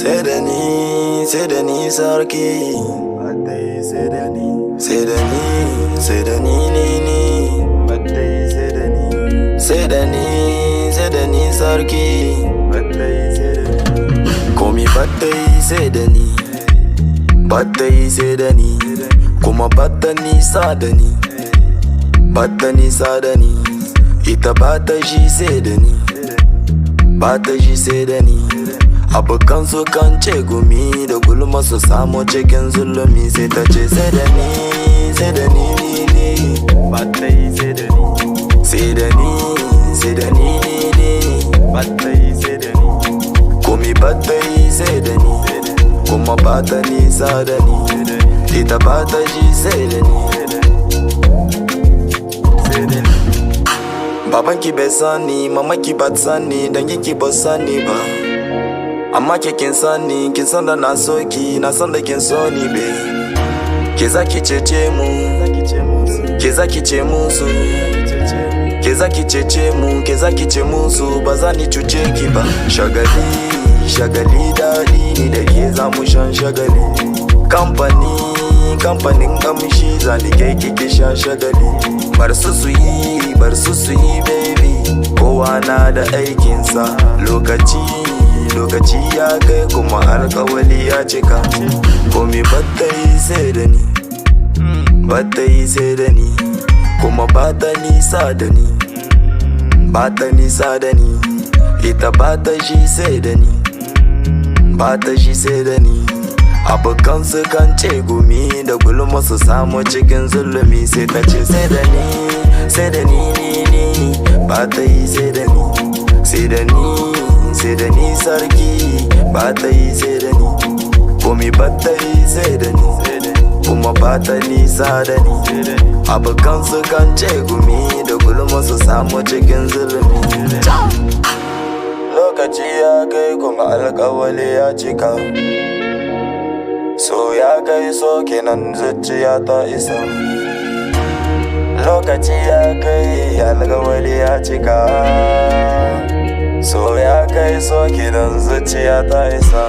Sai da ni sarki. Sai da ni sarki. Komi batta sai da ni. Batta sai da ni. Kuma batta nisa da ni. Batta nisa da ni. Ita bata shi sai da ni. Bata shi sai da ni. Abokan su kan ce gumi da gulma su samu cikin zulumi. Sai ta ce sai da ni Bata yi sai da ni. Sai da ni Bata yi sai da ni. Komi bata yi sai da ni. Kuma bata nisa da ni. Ita bata shi sai da ni. Babanki bai sani, mamaki ba sani, danginki ba sani ba. Amma ke kin sani, kin san da na so ki, na san da kin so ni be. Ke za ki cece mu, ke za ki ce musu. Ke za ki cece mu, ke za ki ce musu, ba za ni cuce ki ba. Shagali daɗi ni da ke za mu shan shagali. Kamfanin kamshi za ni kai kike shan shagali. Bar su su yi baby. Kowa na da aikinsa. Lokaci ya kai kuma alkawali ya cika. Komi batta yi sai da ni. Batta yi sai da ni. Kuma bata nisa da ni. Bata nisa da ni. Ita bata shi sai da ni. Bata shi sai da ni. Abokan su kan ce gumi da gulma su samu cikin zulumi. Sai ta ce sai da ni Bata yi sai da ni. Sai da ni sarki. Bata yi sai da ni. Komi bata yi sai da ni. Kuma bata nisa da ni. Abokan su kan ce gumi da gulma su samu cikin zulumi. Lokaci ya kai kuma alkawali ya cika. So ya kai so kenan zuciya ta isa. Lokaci ya kai alkawali ya cika. So ya kai so kenan zuciya ta isa.